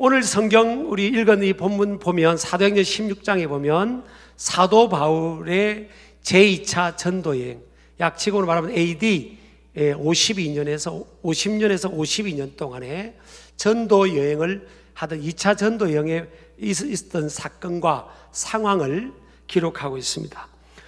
오늘 성경 우리 읽은 이 본문 보면 사도행전 16장에 보면 사도 바울의 제2차 전도여행, 약 지금으로 말하면 AD 50년에서 52년 동안에 전도 여행을 하던 2차 전도 여행에 있었던 사건과 상황을 기록하고 있습니다.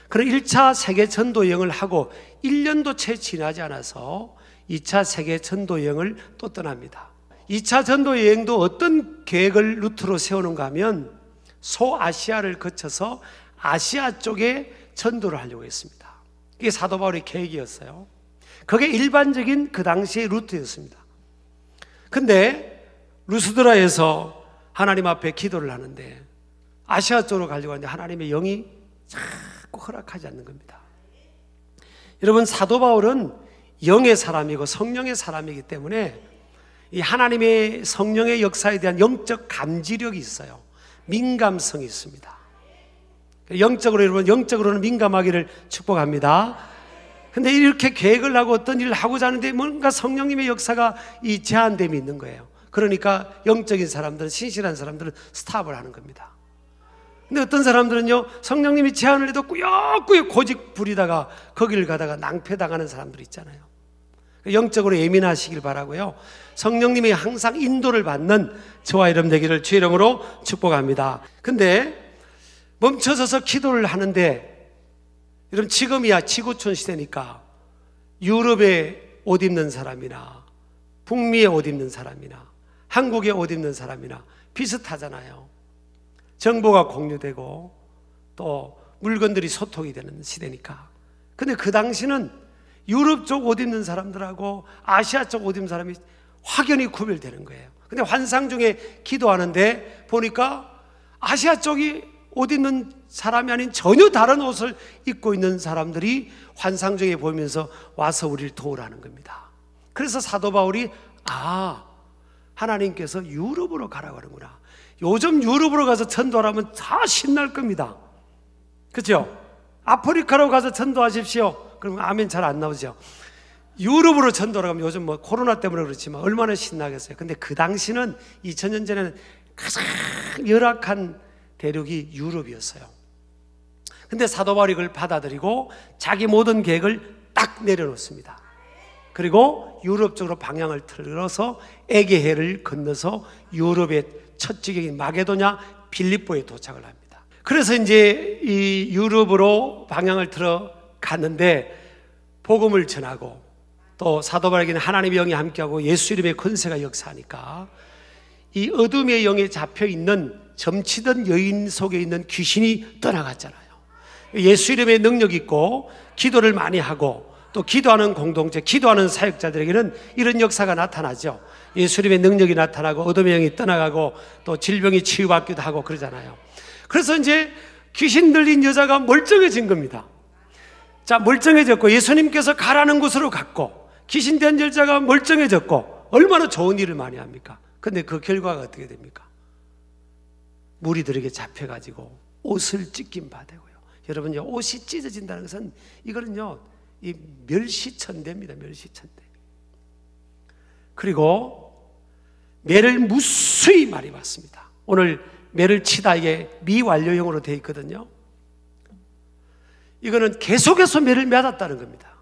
그런 1차 세계 전도 여행을 하고 1년도 채 지나지 않아서 2차 세계 전도 여행을 또 떠납니다. 2차 전도 여행도 어떤 계획을 루트로 세우는가 하면 소아시아를 거쳐서 아시아 쪽에 전도를 하려고 했습니다. 이게 사도 바울의 계획이었어요. 그게 일반적인 그 당시의 루트였습니다. 근데 루스드라에서 하나님 앞에 기도를 하는데 아시아 쪽으로 가려고 하는데 하나님의 영이 자꾸 허락하지 않는 겁니다. 여러분, 사도 바울은 영의 사람이고 성령의 사람이기 때문에 이 하나님의 성령의 역사에 대한 영적 감지력이 있어요. 민감성이 있습니다. 영적으로, 여러분, 영적으로는 민감하기를 축복합니다. 근데 이렇게 계획을 하고 어떤 일을 하고자 하는데 뭔가 성령님의 역사가 이 제한됨이 있는 거예요. 그러니까 영적인 사람들은, 신실한 사람들은 스탑을 하는 겁니다. 근데 어떤 사람들은요, 성령님이 제안을 해도 꾸역꾸역 고집 부리다가 거기를 가다가 낭패당하는 사람들 있잖아요. 영적으로 예민하시길 바라고요. 성령님이 항상 인도를 받는 저와 여러분 되기를 주 이름으로 축복합니다. 근데 멈춰서서 기도를 하는데, 여러분, 지금이야 지구촌 시대니까 유럽에 옷 입는 사람이나 북미에 옷 입는 사람이나 한국에 옷 입는 사람이나 비슷하잖아요. 정보가 공유되고 또 물건들이 소통이 되는 시대니까. 근데 그 당시는 유럽 쪽 옷 입는 사람들하고 아시아 쪽 옷 입는 사람이 확연히 구별되는 거예요. 근데 환상 중에 기도하는데 보니까 아시아 쪽이 옷 입는 사람이 아닌 전혀 다른 옷을 입고 있는 사람들이 환상 중에 보이면서 와서 우리를 도우라는 겁니다. 그래서 사도 바울이 하나님께서 유럽으로 가라고 하는구나. 요즘 유럽으로 가서 전도하면 다 신날 겁니다. 그렇죠? 아프리카로 가서 전도하십시오. 그러면 아멘 잘 안 나오죠. 유럽으로 전도를 하면 요즘 뭐 코로나 때문에 그렇지만 얼마나 신나겠어요. 근데 그 당시는 2000년 전에는 가장 열악한 대륙이 유럽이었어요. 근데 사도 바울이 그걸 받아들이고 자기 모든 계획을 딱 내려놓습니다. 그리고 유럽 쪽으로 방향을 틀어서 에게해를 건너서 유럽의 첫 지경인 마게도냐 빌립보에 도착을 합니다. 그래서 이제 이 유럽으로 방향을 틀어 갔는데 복음을 전하고 또 사도 바울에게는 하나님의 영이 함께하고 예수 이름의 권세가 역사하니까 이 어둠의 영에 잡혀있는 점치던 여인 속에 있는 귀신이 떠나갔잖아요. 예수 이름의 능력이 있고 기도를 많이 하고 또 기도하는 공동체, 기도하는 사역자들에게는 이런 역사가 나타나죠. 예수 이름의 능력이 나타나고 어둠의 영이 떠나가고 또 질병이 치유받기도 하고 그러잖아요. 그래서 이제 귀신 들린 여자가 멀쩡해진 겁니다. 자, 멀쩡해졌고 예수님께서 가라는 곳으로 갔고 귀신 된 여자가 멀쩡해졌고 얼마나 좋은 일을 많이 합니까? 근데 그 결과가 어떻게 됩니까? 무리들에게 잡혀가지고 옷을 찢긴 바 되고요. 여러분요, 옷이 찢어진다는 것은 이거는요, 이 멸시천대입니다. 멸시천대. 그리고 매를 무수히 많이 받습니다. 오늘 매를 치다 이게 미완료형으로 되어 있거든요. 이거는 계속해서 매를 맞았다는 겁니다.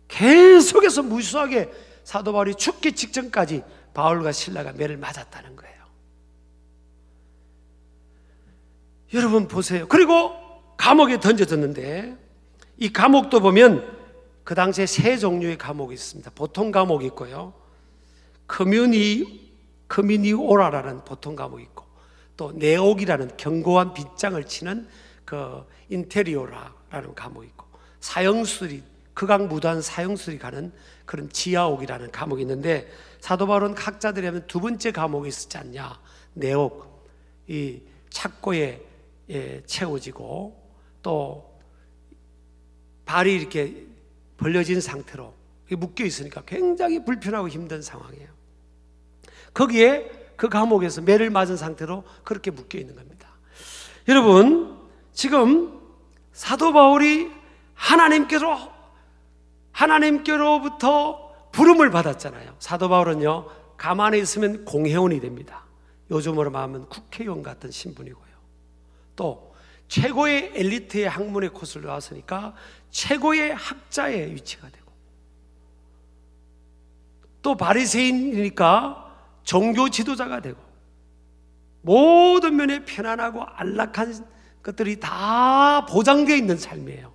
계속해서 무수하게 사도 바울이 죽기 직전까지 바울과 실라가 매를 맞았다는 거예요. 여러분 보세요. 그리고 감옥에 던져졌는데 이 감옥도 보면 그 당시에 세 종류의 감옥이 있습니다. 보통 감옥이 있고요, 커뮤니오라라는 보통 감옥이 있고 또 네옥이라는 견고한 빗장을 치는 그 인테리오라라는 감옥이 있고 사형수들이 극악무도한 사형수들이 가는 그런 지하옥이라는 감옥이 있는데 사도 바울은 학자들이 하면 두 번째 감옥이 있었지 않냐. 네옥, 이 착고에 채워지고 또 발이 이렇게 벌려진 상태로 묶여 있으니까 굉장히 불편하고 힘든 상황이에요. 거기에 그 감옥에서 매를 맞은 상태로 그렇게 묶여 있는 겁니다. 여러분, 지금 사도 바울이 하나님께로부터 부름을 받았잖아요. 사도 바울은요, 가만히 있으면 공회원이 됩니다. 요즘으로 말하면 국회의원 같은 신분이고요. 또 최고의 엘리트의 학문의 코스를 나왔으니까 최고의 학자의 위치가 되고, 또 바리새인이니까 종교 지도자가 되고, 모든 면에 편안하고 안락한 것들이 다 보장되어 있는 삶이에요.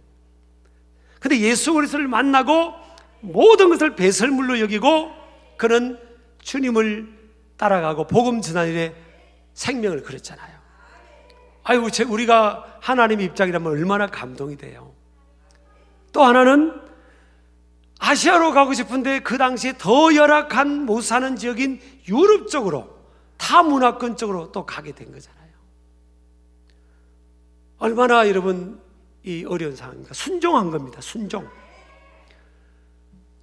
근데 예수 그리스도를 만나고 모든 것을 배설물로 여기고 그는 주님을 따라가고 복음 전한 일에 생명을 걸었잖아요. 아이고, 우리가 하나님의 입장이라면 얼마나 감동이 돼요. 또 하나는 아시아로 가고 싶은데 그 당시에 더 열악한 못 사는 지역인 유럽 쪽으로, 타문화권 쪽으로 또 가게 된 거잖아요. 얼마나 여러분 이 어려운 상황입니까? 순종한 겁니다. 순종.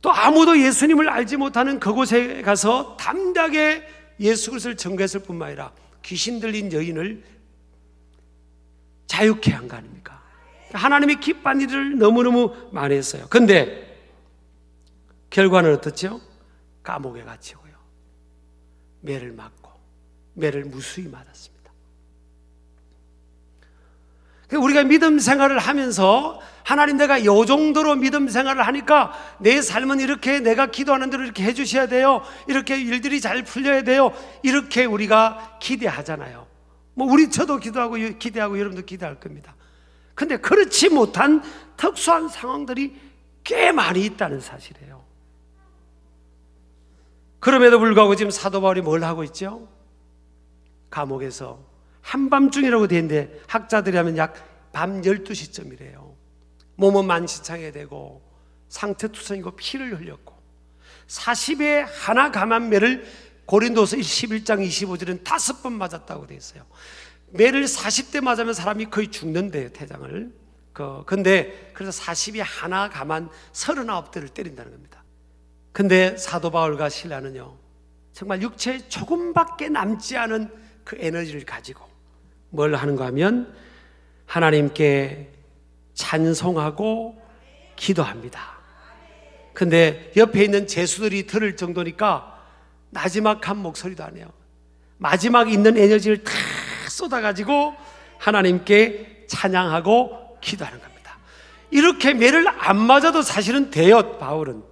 또 아무도 예수님을 알지 못하는 그곳에 가서 담대하게 예수 그리스도를 전개했을 뿐만 아니라 귀신 들린 여인을 자유케 한 거 아닙니까? 하나님이 기뻐한 일을 너무너무 많이 했어요. 근데 결과는 어떻죠? 감옥에 갇히고요, 매를 맞고 매를 무수히 맞았습니다. 우리가 믿음 생활을 하면서 하나님, 내가 이 정도로 믿음 생활을 하니까 내 삶은 이렇게 내가 기도하는 대로 이렇게 해주셔야 돼요, 이렇게 일들이 잘 풀려야 돼요, 이렇게 우리가 기대하잖아요. 저도 기도하고 기대하고 여러분도 기대할 겁니다. 근데 그렇지 못한 특수한 상황들이 꽤 많이 있다는 사실이에요. 그럼에도 불구하고 지금 사도 바울이 뭘 하고 있죠? 감옥에서 한밤중이라고 되어 있는데 학자들이 하면 약 밤 12시쯤이래요. 몸은 만시창에 되고 상태투성이고 피를 흘렸고 40에 하나 감한 매를 고린도서 11장 25절은 5번 맞았다고 되어 있어요. 매를 40대 맞으면 사람이 거의 죽는데요, 태장을. 근데 그래서 40에 하나 감한 39대를 때린다는 겁니다. 근데 사도 바울과 실라는요, 정말 육체에 조금밖에 남지 않은 그 에너지를 가지고 뭘 하는가 하면 하나님께 찬송하고 기도합니다. 근데 옆에 있는 제수들이 들을 정도니까 나지막한 목소리도 안 해요. 마지막 있는 에너지를 다 쏟아가지고 하나님께 찬양하고 기도하는 겁니다. 이렇게 매를 안 맞아도 사실은 돼요, 바울은.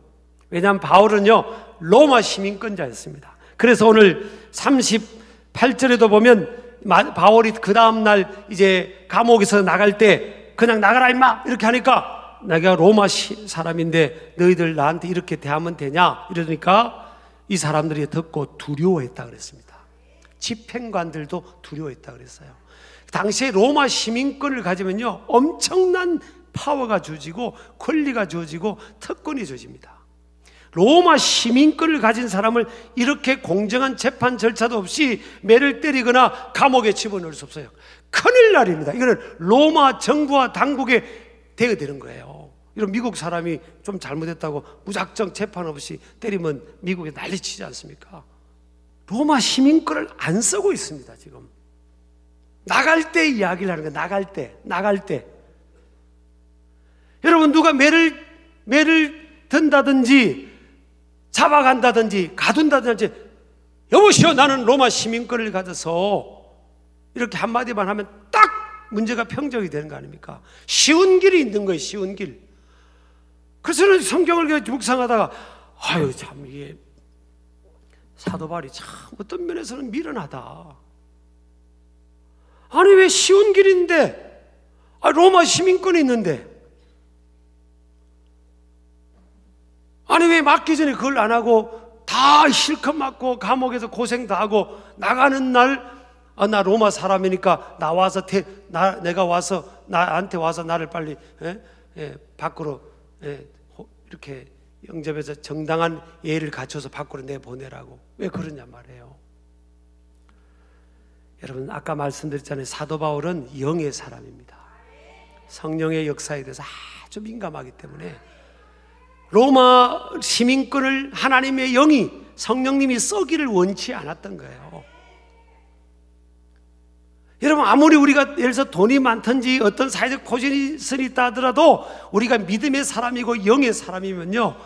왜냐하면 바울은요, 로마 시민권자였습니다. 그래서 오늘 38절에도 보면 바울이 그 다음날 이제 감옥에서 나갈 때 그냥 나가라 임마 이렇게 하니까, 내가 로마 사람인데 너희들 나한테 이렇게 대하면 되냐 이러니까 이 사람들이 듣고 두려워했다 그랬습니다. 집행관들도 두려워했다 그랬어요. 당시에 로마 시민권을 가지면요, 엄청난 파워가 주어지고 권리가 주어지고 특권이 주어집니다. 로마 시민권을 가진 사람을 이렇게 공정한 재판 절차도 없이 매를 때리거나 감옥에 집어넣을 수 없어요. 큰일 날입니다. 이거는 로마 정부와 당국에 대응되는 거예요. 이런 미국 사람이 좀 잘못했다고 무작정 재판 없이 때리면 미국에 난리치지 않습니까? 로마 시민권을 안 쓰고 있습니다. 지금 나갈 때 이야기를 하는 거예요. 나갈 때 여러분, 누가 매를 든다든지 잡아간다든지 가둔다든지, 여보시오 나는 로마 시민권을 가져서 이렇게 한마디만 하면 딱 문제가 평정이 되는 거 아닙니까? 쉬운 길이 있는 거예요. 쉬운 길. 그래서 성경을 묵상하다가 아유 참, 이게 사도 바울이 참 어떤 면에서는 미련하다. 아니 왜 쉬운 길인데, 로마 시민권이 있는데, 아니 왜 맞기 전에 그걸 안 하고 다 실컷 맞고 감옥에서 고생 다 하고 나가는 날, 나 로마 사람이니까 내가 와서 나한테 와서 나를 빨리 밖으로 이렇게 영접해서 정당한 예의를 갖춰서 밖으로 내보내라고 왜 그러냐 말이에요. 여러분, 아까 말씀드렸잖아요. 사도 바울은 영의 사람입니다. 성령의 역사에 대해서 아주 민감하기 때문에 로마 시민권을 하나님의 영이, 성령님이 써기를 원치 않았던 거예요. 여러분, 아무리 우리가 예를 들어서 돈이 많든지 어떤 사회적 포지션이 있다 하더라도 우리가 믿음의 사람이고 영의 사람이면요,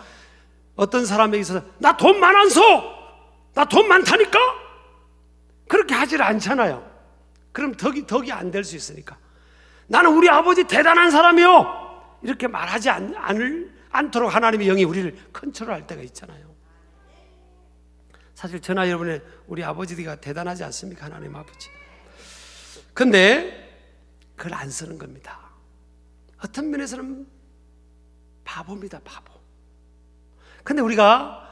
어떤 사람에게 있어서 나 돈 많아서 나 돈 많다니까? 그렇게 하질 않잖아요. 그럼 덕이 안 될 수 있으니까. 나는 우리 아버지 대단한 사람이요, 이렇게 말하지 않도록 하나님의 영이 우리를 컨트롤할 때가 있잖아요. 사실 저나 여러분의 우리 아버지가 대단하지 않습니까? 하나님 아버지. 근데 그걸 안 쓰는 겁니다. 어떤 면에서는 바보입니다, 바보. 근데 우리가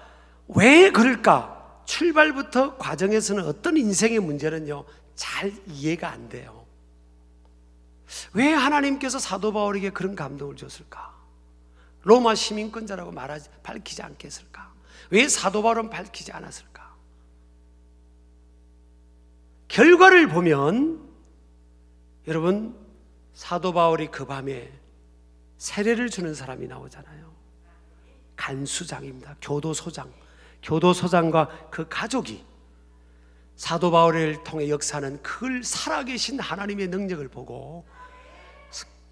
왜 그럴까? 출발부터 과정에서는 어떤 인생의 문제는요, 잘 이해가 안 돼요. 왜 하나님께서 사도 바울에게 그런 감동을 줬을까? 로마 시민권자라고 밝히지 않게 했을까? 왜 사도 바울은 밝히지 않았을까? 결과를 보면 여러분, 사도 바울이 그 밤에 세례를 주는 사람이 나오잖아요. 간수장입니다. 교도소장과 그 가족이 사도 바울을 통해 역사하는 그걸 살아계신 하나님의 능력을 보고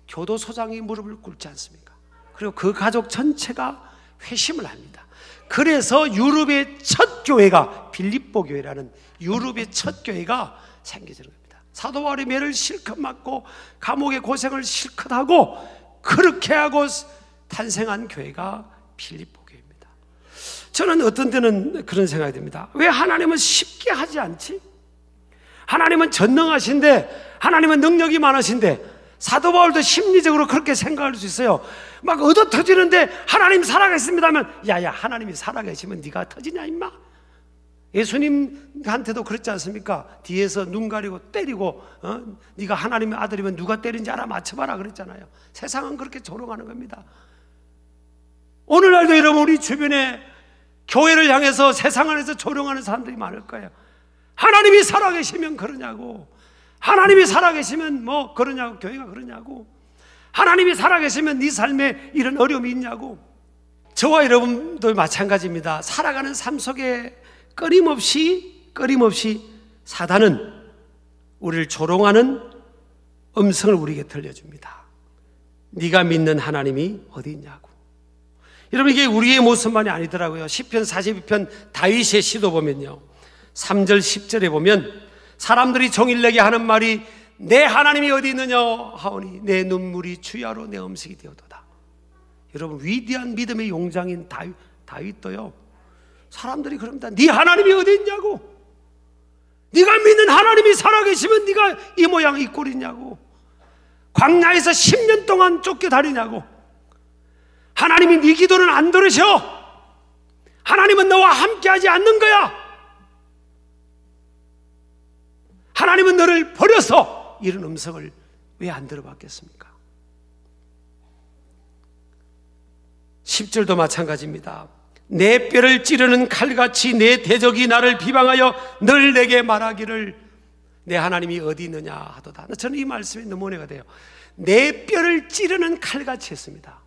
교도소장이 무릎을 꿇지 않습니까? 그리고 그 가족 전체가 회심을 합니다. 그래서 유럽의 첫 교회가 빌립보 교회라는 유럽의 첫 교회가 생겨지는 겁니다. 사도 바울이 매를 실컷 맞고 감옥의 고생을 실컷 하고 그렇게 하고 탄생한 교회가 빌립보 교회입니다. 저는 어떤 때는 그런 생각이 듭니다. 왜 하나님은 쉽게 하지 않지? 하나님은 전능하신데, 하나님은 능력이 많으신데, 사도 바울도 심리적으로 그렇게 생각할 수 있어요. 막 얻어 터지는데 하나님 살아계십니다 하면, 야야, 하나님이 살아계시면 네가 터지냐 임마? 예수님한테도 그랬지 않습니까? 뒤에서 눈 가리고 때리고, 네가 하나님의 아들이면 누가 때린지 알아맞혀봐라 그랬잖아요. 세상은 그렇게 조롱하는 겁니다. 오늘날도 여러분, 우리 주변에 교회를 향해서 세상을 해서 조롱하는 사람들이 많을 거예요. 하나님이 살아계시면 그러냐고, 하나님이 살아계시면 뭐 그러냐고, 교회가 그러냐고, 하나님이 살아계시면 네 삶에 이런 어려움이 있냐고. 저와 여러분도 마찬가지입니다. 살아가는 삶 속에 끊임없이 사단은 우리를 조롱하는 음성을 우리에게 들려줍니다. 네가 믿는 하나님이 어디 있냐고. 여러분, 이게 우리의 모습만이 아니더라고요. 시편 42편 다윗의 시도 보면요, 3절 10절에 보면 사람들이 종일 내게 하는 말이 내 하나님이 어디 있느냐 하오니 내 눈물이 주야로 내 음식이 되어도다. 여러분, 위대한 믿음의 용장인 다윗도요, 사람들이 그럽니다. 네 하나님이 어디 있냐고. 네가 믿는 하나님이 살아계시면 네가 이 모양 이 꼴이냐고. 광야에서 10년 동안 쫓겨다니냐고. 하나님이 네 기도는 안 들으셔. 하나님은 너와 함께하지 않는 거야. 하나님은 너를 버려서. 이런 음성을 왜 안 들어봤겠습니까? 10절도 마찬가지입니다. 내 뼈를 찌르는 칼같이 내 대적이 나를 비방하여 늘 내게 말하기를 내 하나님이 어디 있느냐 하도다. 저는 이 말씀이 너무 은혜가 돼요. 내 뼈를 찌르는 칼같이 했습니다.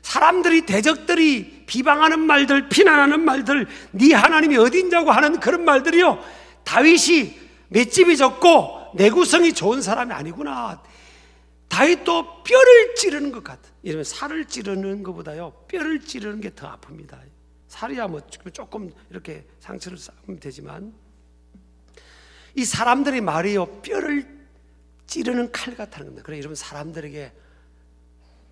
사람들이, 대적들이 비방하는 말들, 비난하는 말들, 네 하나님이 어디 있냐고 하는 그런 말들이요, 다윗이 맷집이 적고 내구성이 좋은 사람이 아니구나. 다윗도 뼈를 찌르는 것 같아. 이러면 살을 찌르는 것보다요, 뼈를 찌르는 게 더 아픕니다. 살이야 뭐 조금 이렇게 상처를 쌓으면 되지만, 이 사람들의 말이요, 뼈를 찌르는 칼 같다는 겁니다. 그래, 여러분, 사람들에게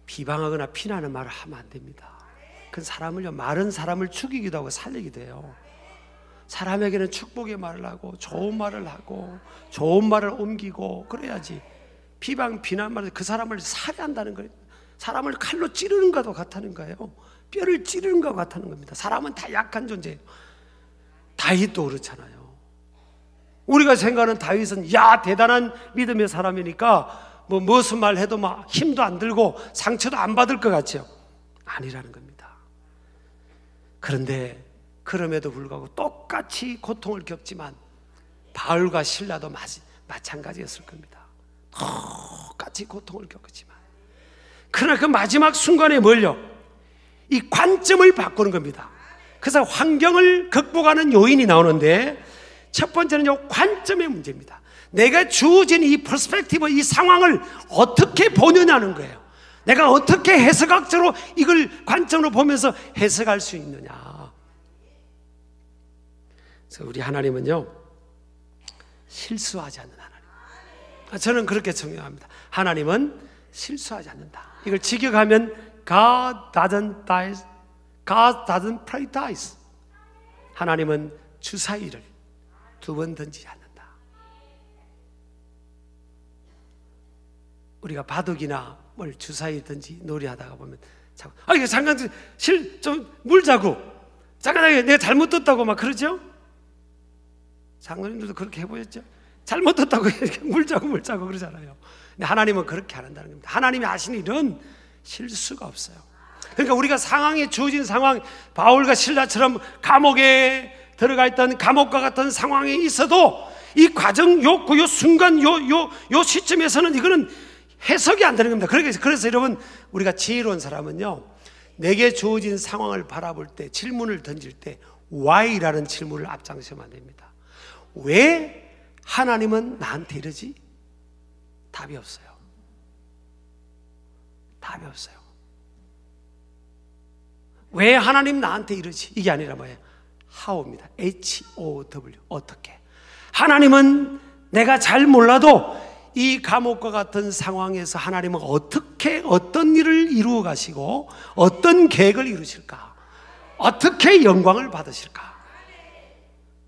비방하거나 피나는 말을 하면 안 됩니다. 그 사람을요, 말은 사람을 죽이기도 하고 살리기도 해요. 사람에게는 축복의 말을 하고 좋은 말을 하고 좋은 말을 옮기고 그래야지. 비방, 비난 말을 그 사람을 살해한다는 거예요. 사람을 칼로 찌르는 것과 같다는 거예요. 뼈를 찌르는 것과 같다는 겁니다. 사람은 다 약한 존재예요. 다윗도 그렇잖아요. 우리가 생각하는 다윗은 야, 대단한 믿음의 사람이니까 뭐 무슨 말 해도 막 힘도 안 들고 상처도 안 받을 것 같죠. 아니라는 겁니다. 그런데 그럼에도 불구하고 똑같이 고통을 겪지만 바울과 실라도 마찬가지였을 겁니다. 똑같이 고통을 겪었지만, 그러나 그 마지막 순간에 뭘요? 이 관점을 바꾸는 겁니다. 그래서 환경을 극복하는 요인이 나오는데, 첫 번째는요, 관점의 문제입니다. 내가 주어진 이 퍼스펙티브, 이 상황을 어떻게 보느냐는 거예요. 내가 어떻게 해석학적으로 이걸 관점으로 보면서 해석할 수 있느냐. 그래서 우리 하나님은요, 실수하지 않는 하나님. 저는 그렇게 정의합니다. 하나님은 실수하지 않는다. 이걸 직역하면 God doesn't prejudice. 하나님은 주사위를 두 번 던지지 않는다. 우리가 바둑이나 뭘 주사위 던지 놀이하다가 보면 자꾸 이거 잠깐 좀 물자고 잠깐 내가 잘못 떴다고 막 그러죠? 장로님들도 그렇게 해보셨죠? 잘못 떴다고 이렇게 물자고 그러잖아요. 근데 하나님은 그렇게 안 한다는 겁니다. 하나님이 하시는 일은 실수가 없어요. 그러니까 우리가 상황에 주어진 상황, 바울과 실라처럼 감옥에 들어가 있던 감옥과 같은 상황에 있어도 이 과정, 요 순간, 요 시점에서는 이거는 해석이 안 되는 겁니다. 그래서 여러분, 우리가 지혜로운 사람은요, 내게 주어진 상황을 바라볼 때, 질문을 던질 때 why라는 질문을 앞장서면 안 됩니다. 왜 하나님은 나한테 이러지? 답이 없어요. 답이 없어요. 왜 하나님 나한테 이러지? 이게 아니라 뭐예요? how입니다. H-O-W. 어떻게? 하나님은 내가 잘 몰라도 이 감옥과 같은 상황에서 하나님은 어떻게 어떤 일을 이루어 가시고 어떤 계획을 이루실까? 어떻게 영광을 받으실까?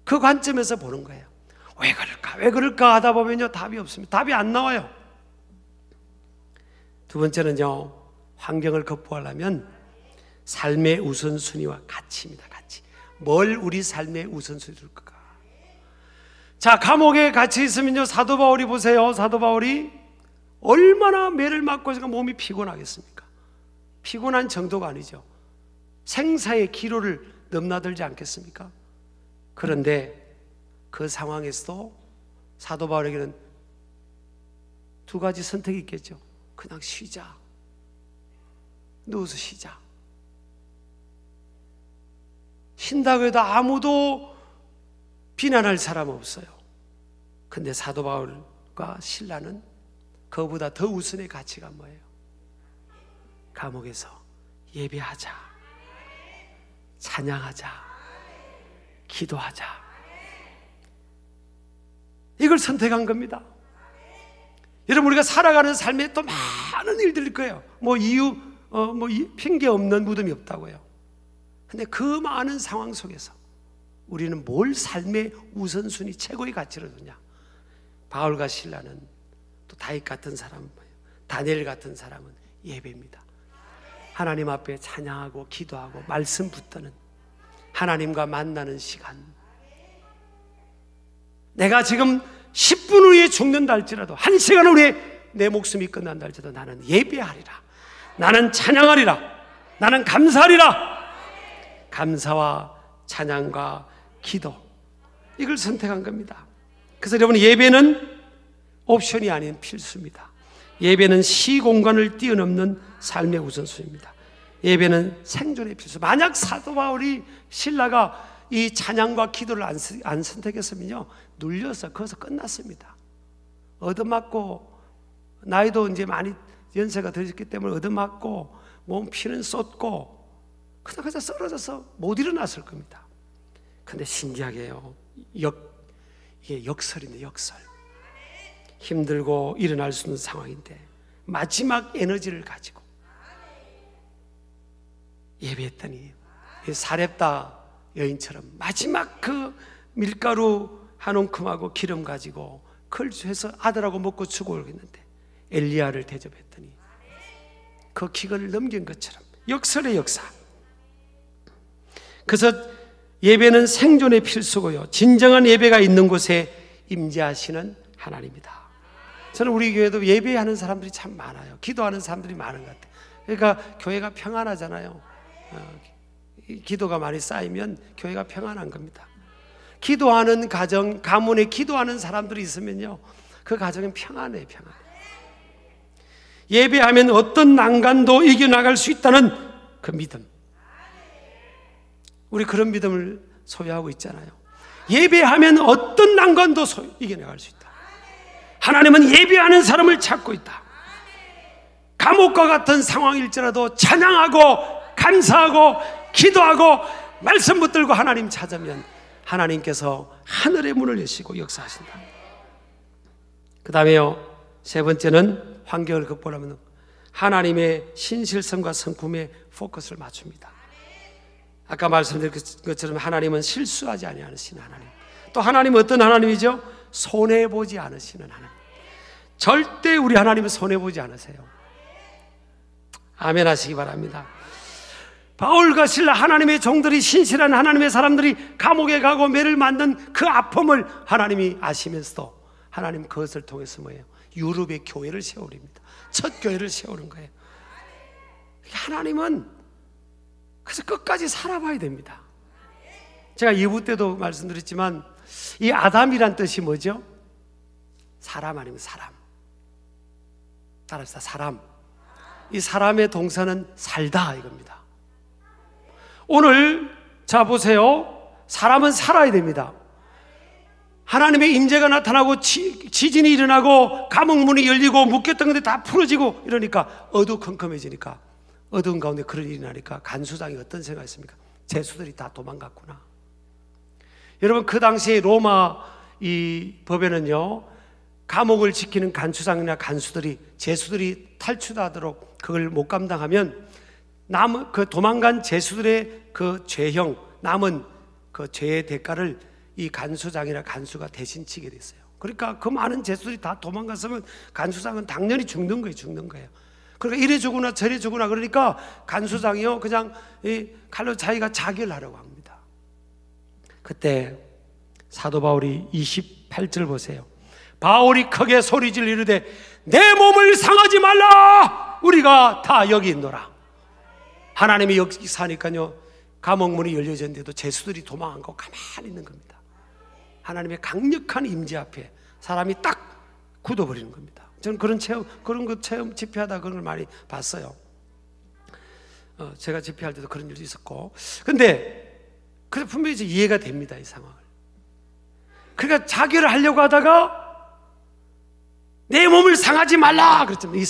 그 관점에서 보는 거예요. 왜 그럴까 하다 보면요, 답이 없습니다. 답이 안 나와요. 두 번째는요, 환경을 극복하려면 삶의 우선순위와 가치입니다. 가치. 뭘 우리 삶의 우선순위 둘까? 자, 감옥에 갇혀 있으면요, 사도 바울이 보세요. 사도 바울이 얼마나 매를 맞고 있으니까 몸이 피곤하겠습니까? 피곤한 정도가 아니죠. 생사의 기로를 넘나들지 않겠습니까? 그런데 그 상황에서도 사도 바울에게는 두 가지 선택이 있겠죠. 그냥 쉬자. 누워서 쉬자. 쉰다고 해도 아무도 비난할 사람 없어요. 근데 사도 바울과 실라는 그보다 더 우선의 가치가 뭐예요? 감옥에서 예배하자, 찬양하자, 기도하자. 이걸 선택한 겁니다. 여러분, 우리가 살아가는 삶에 또 많은 일들일 거예요. 핑계 없는 무덤이 없다고요. 근데 그 많은 상황 속에서 우리는 뭘 삶의 우선순위, 최고의 가치를 두냐? 바울과 실라는, 또 다윗 같은 사람은 뭐예요? 다니엘 같은 사람은 예배입니다. 하나님 앞에 찬양하고 기도하고 말씀 붙드는, 하나님과 만나는 시간. 내가 지금 10분 후에 죽는다 할지라도, 1시간 후에 내 목숨이 끝난다 할지라도 나는 예배하리라, 나는 찬양하리라, 나는 감사하리라. 감사와 찬양과 기도, 이걸 선택한 겁니다. 그래서 여러분, 예배는 옵션이 아닌 필수입니다. 예배는 시공간을 뛰어넘는 삶의 우선순위입니다. 예배는 생존의 필수. 만약 사도 바울이, 신라가 이 찬양과 기도를 안 선택했으면요, 눌려서 거기서 끝났습니다. 얻어맞고, 나이도 이제 많이 연세가 들었기 때문에 얻어맞고, 몸 피는 쏟고, 그냥 쓰러져서 못 일어났을 겁니다. 근데 신기하게요, 이게 역설인데, 역설. 힘들고 일어날 수 있는 상황인데 마지막 에너지를 가지고 예배했더니 사렙다 여인처럼 마지막 그 밀가루 한 움큼하고 기름 가지고 걸주해서 아들하고 먹고 죽어오겠는데 엘리야를 대접했더니 그 기근을 넘긴 것처럼 역설의 역사. 그래서 예배는 생존의 필수고요, 진정한 예배가 있는 곳에 임재하시는 하나님이다. 저는 우리 교회도 예배하는 사람들이 참 많아요. 기도하는 사람들이 많은 것 같아요. 그러니까 교회가 평안하잖아요. 기도가 많이 쌓이면 교회가 평안한 겁니다. 기도하는 가정, 가문에 기도하는 사람들이 있으면요, 그 가정은 평안해요. 평안. 예배하면 어떤 난간도 이겨나갈 수 있다는 그 믿음, 우리 그런 믿음을 소유하고 있잖아요. 예배하면 어떤 난관도 이겨나갈 수 있다. 하나님은 예배하는 사람을 찾고 있다. 감옥과 같은 상황일지라도 찬양하고 감사하고 기도하고 말씀 붙들고 하나님 찾으면 하나님께서 하늘의 문을 여시고 역사하신다. 그 다음에요, 세 번째는 환경을 극복하면 하나님의 신실성과 성품에 포커스를 맞춥니다. 아까 말씀드린 것처럼 하나님은 실수하지 아니하시는 하나님, 또 하나님은 어떤 하나님이죠? 손해보지 않으시는 하나님. 절대 우리 하나님은 손해보지 않으세요. 아멘 하시기 바랍니다. 바울과 실라, 하나님의 종들이, 신실한 하나님의 사람들이 감옥에 가고 매를 맞는 그 아픔을 하나님이 아시면서도 하나님 그것을 통해서 뭐예요? 유럽의 교회를 세우립니다. 첫 교회를 세우는 거예요. 하나님은 그래서 끝까지 살아봐야 됩니다. 제가 2부 때도 말씀드렸지만 이 아담이란 뜻이 뭐죠? 사람 아니면 사람. 따라합시다. 사람. 이 사람의 동사는 살다 이겁니다. 오늘 자 보세요. 사람은 살아야 됩니다. 하나님의 임재가 나타나고 지진이 일어나고 감옥문이 열리고 묶였던 게 다 풀어지고 이러니까 어두컴컴해지니까, 어두운 가운데 그런 일이 나니까 간수장이 어떤 생각했습니까? 죄수들이 다 도망갔구나. 여러분, 그 당시에 로마 이 법에는요, 감옥을 지키는 간수장이나 간수들이, 죄수들이 탈출하도록 그걸 못 감당하면 남은 그 도망간 죄수들의 그 죄형, 남은 그 죄의 대가를 이 간수장이나 간수가 대신 치게 됐어요. 그러니까 그 많은 죄수들이 다 도망갔으면 간수장은 당연히 죽는 거예요. 그러니까 이래 죽으나 저래 죽으나 그러니까 간수장이요 그냥 이 칼로 자기가 자결을 하려고 합니다. 그때 사도 바울이 28절 보세요. 바울이 크게 소리질 이르되 내 몸을 상하지 말라, 우리가 다 여기 있노라. 하나님이 역사하니까요 감옥문이 열려졌는데도 죄수들이 도망한 거 가만히 있는 겁니다. 하나님의 강력한 임재 앞에 사람이 딱 굳어버리는 겁니다. 저는 그런 체험 집회하다 그런 걸 많이 봤어요. 제가 집회할 때도 그런 일도 있었고. 근데 그래서 분명히 이제 이해가 됩니다, 이 상황을. 그러니까 자결을 하려고 하다가 내 몸을 상하지 말라 그랬잖아요. 이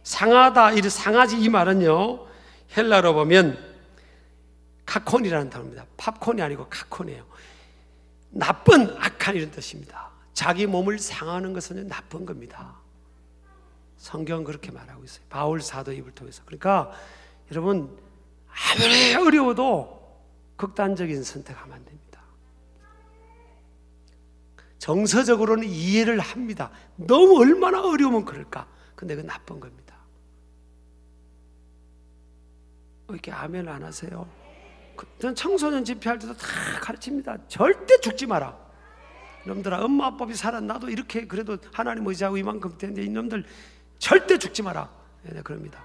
상하다, 이 상하지, 이 말은요 헬라로 보면 카콘이라는 단어입니다. 팝콘이 아니고 카콘이에요. 나쁜, 악한 이런 뜻입니다. 자기 몸을 상하는 것은 나쁜 겁니다. 성경은 그렇게 말하고 있어요. 바울 사도 입을 통해서. 그러니까 여러분, 아무리 어려워도 극단적인 선택하면 안 됩니다. 정서적으로는 이해를 합니다. 너무 얼마나 어려우면 그럴까? 근데 그건 나쁜 겁니다. 왜 이렇게 아멘 안 하세요? 전 청소년 집회할 때도 다 가르칩니다. 절대 죽지 마라. 이놈들아, 엄마 아빠비 살았나도 이렇게 그래도 하나님 의지하고 이만큼 되는데 이놈들 절대 죽지 마라. 네, 그럽니다.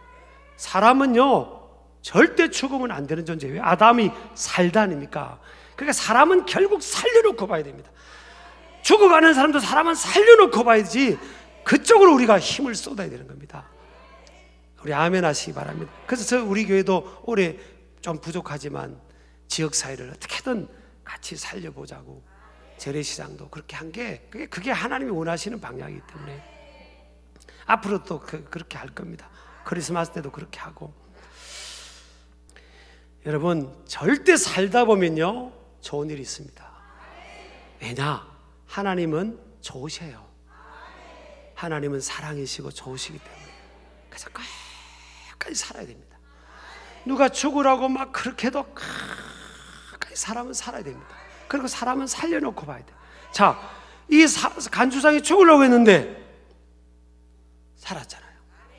사람은요 절대 죽으면 안 되는 존재예요. 아담이 살다 아닙니까? 그러니까 사람은 결국 살려놓고 봐야 됩니다. 죽어가는 사람도 사람은 살려놓고 봐야지 그쪽으로 우리가 힘을 쏟아야 되는 겁니다. 우리 아멘 하시기 바랍니다. 그래서 우리 교회도 올해 좀 부족하지만 지역사회를 어떻게든 같이 살려보자고 재래시장도 그렇게 한 게 그게 하나님이 원하시는 방향이기 때문에 앞으로 또 그렇게 할 겁니다. 크리스마스 때도 그렇게 하고. 여러분, 절대 살다 보면요 좋은 일이 있습니다. 왜냐? 하나님은 좋으셔요. 하나님은 사랑이시고 좋으시기 때문에. 그래서 끝까지 살아야 됩니다. 누가 죽으라고 막 그렇게 해도 끝까지 사람은 살아야 됩니다. 그리고 사람은 살려놓고 봐야 돼요. 자, 이 간수장이 죽으려고 했는데 살았잖아요.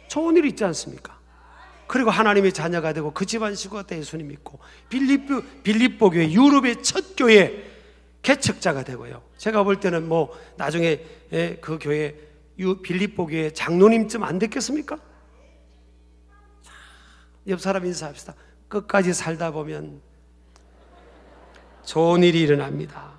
좋은 일이 있지 않습니까? 그리고 하나님의 자녀가 되고 그 집안 식구가 다 예수님 믿고 빌립보 교회, 유럽의 첫 교회 개척자가 되고요. 제가 볼 때는 뭐 나중에 그 교회 빌립보 교회 장로님쯤 안 됐겠습니까? 옆 사람 인사합시다. 끝까지 살다 보면 좋은 일이 일어납니다.